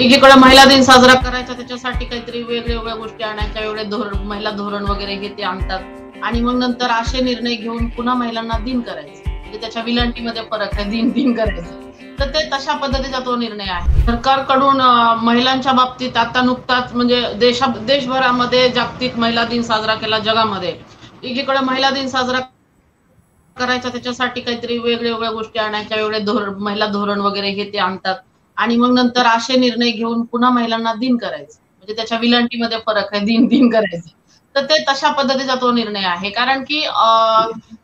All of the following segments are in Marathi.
एकीकडे महिला दिन साजरा करायचा त्याच्यासाठी काहीतरी वेगळ्या गोष्टी आणायच्या, वेगळे धोरण, महिला धोरण वगैरे हे ते आणतात आणि मग नंतर असे निर्णय घेऊन पुन्हा महिलांना दिन करायचं, म्हणजे त्याच्या विलंटीमध्ये फरक आहे, दिन करायचं. तर ते तशा पद्धतीचा तो निर्णय आहे सरकारकडून. महिलांच्या बाबतीत आता नुकताच म्हणजे देशभरामध्ये जागतिक महिला दिन साजरा केला जगामध्ये. एकीकडे महिला दिन साजरा करायचा त्याच्यासाठी काहीतरी वेगळ्या गोष्टी आणायच्या, वेगळे धोरण, महिला धोरण वगैरे हे ते आणतात आणि मग नंतर असे निर्णय घेऊन पुन्हा महिलांना दिन करायचं, म्हणजे त्याच्या विलंटीमध्ये फरक आहे, दिन करायचं. तर ते तशा पद्धतीचा तो निर्णय आहे. कारण की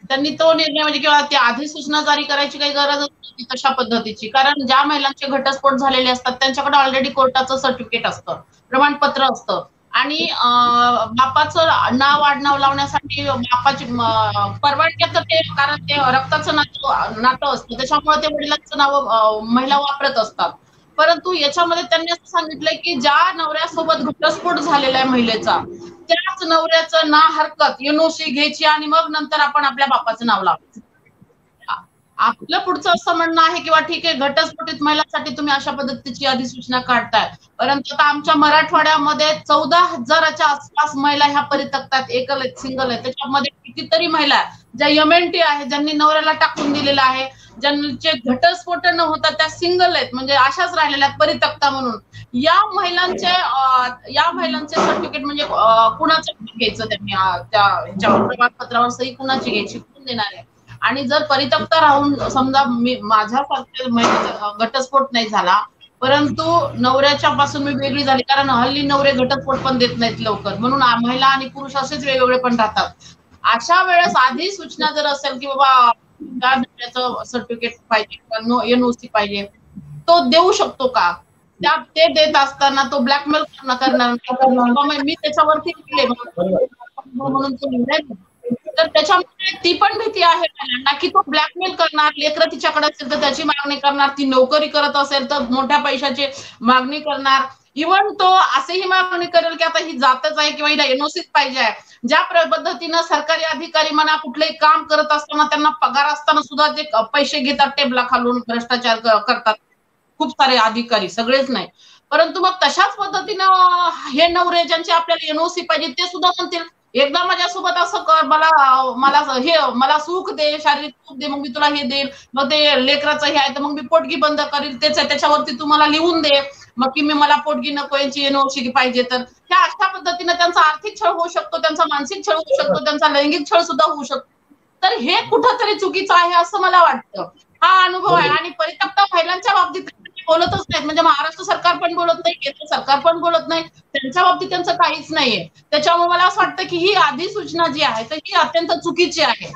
त्यांनी तो निर्णय म्हणजे किंवा ती अधिसूचना जारी करायची काही गरजच नव्हती तशा पद्धतीची. कारण ज्या महिलांचे घटस्फोट झालेले असतात त्यांच्याकडे ऑलरेडी कोर्टाचं सर्टिफिकेट असतं, प्रमाणपत्र असतं आणि बापाचं नाव आडनाव लावण्यासाठी बापाची परवानगी तर ते, कारण ते रक्ताचं नातं असतं त्याच्यामुळे ते वडिलांचं नाव महिला वापरत असतात. परंतु याच्यामध्ये त्यांनी असं सांगितलंय की ज्या नवऱ्यासोबत घटस्फोट झालेला आहे महिलेचा, त्याच नवऱ्याचं ना हरकत एनओसी घ्यायची आणि मग नंतर आपण आपल्या बापाचं नाव लावायचं. आपलं पुढचं असं म्हणणं आहे किंवा ठीक आहे, घटस्फोटित महिलांसाठी तुम्ही अशा पद्धतीची अधिसूचना काढताय, परंतु आता आमच्या मराठवाड्यामध्ये 14,000च्या आसपास महिला ह्या परित्यक्तात, एकल आहेत, सिंगल आहेत. त्याच्यामध्ये कितीतरी महिला ज्या एमएनटी आहेत, ज्यांनी नवऱ्याला टाकून दिलेला आहे, ज्यांचे घटस्फोट न होता त्या सिंगल आहेत, म्हणजे अशाच राहिलेल्या आहेत परित्यक्ता म्हणून. या महिलांचे सर्टिफिकेट म्हणजे कुणाचं घ्यायचं, त्यांनी त्या ह्याच्यावर प्रमाणपत्रावर सही कुणाची घ्यायची, कोण देणार आहे? आणि जर परित्यक्ता राहून समजा माझ्या महिलेचा घटस्फोट नाही झाला, परंतु नवऱ्याच्या पासून मी वेगळी झाली, कारण हल्ली नवरे घटस्फोट पण देत नाहीत लवकर, म्हणून महिला आणि पुरुष असेच वेगवेगळे पण राहतात. अशा वेळेस आधी सूचना जर असेल की बाबा त्या नवऱ्याचं सर्टिफिकेट पाहिजे किंवा एनओसी पाहिजे, तो देऊ शकतो का? ते देत असताना तो ब्लॅकमेल करणार मी त्याच्यावरती म्हणून तो निर्णय, तर त्याच्यामुळे ती पण भीती आहे महिलांना की तो ब्लॅकमेल करणार, लेकरं तिच्याकडे असेल तर त्याची मागणी करणार, ती नोकरी करत असेल तर मोठ्या पैशाची मागणी करणार, इव्हन तो असेही मागणी करेल की आता ही जातच आहे किंवा हिला एनओसीच पाहिजे आहे. ज्या पद्धतीनं सरकारी अधिकारी म्हणा कुठलंही काम करत असताना त्यांना पगार असताना सुद्धा जे पैसे घेतात टेबला खालून भ्रष्टाचार करतात खूप सारे अधिकारी, सगळेच नाही. परंतु मग तशाच पद्धतीनं हे नवरे ज्यांचे आपल्याला एनओसी पाहिजे ते सुद्धा म्हणतील एकदा माझ्यासोबत असं कर, मला सुख दे, शारीरिक सुख दे, मग मी तुला हे देईल, मग ते लेकराचं हे आहे तर मग मी पोटगी बंद करील, त्याच्यावरती तुम्हाला लिहून दे मग की मला पोटगी नको, यांची एनओसी पाहिजे. तर ह्या अशा पद्धतीने त्यांचा आर्थिक छळ होऊ शकतो, त्यांचा मानसिक छळ होऊ शकतो, त्यांचा लैंगिक छळ सुद्धा होऊ शकतो. तर हे कुठंतरी चुकीचं आहे असं मला वाटतं. हा अनुभव आहे. आणि परित्यक्ता महिलांच्या बाबतीत बोलतच नाहीत, म्हणजे महाराष्ट्र सरकार पण बोलत नाही, केंद्र सरकार पण बोलत नाही, त्यांच्या बाबतीत त्यांचं काहीच नाहीये. त्याच्यामुळे मला असं वाटतं की ही अधिसूचना जी आहे तर ही अत्यंत चुकीची आहे.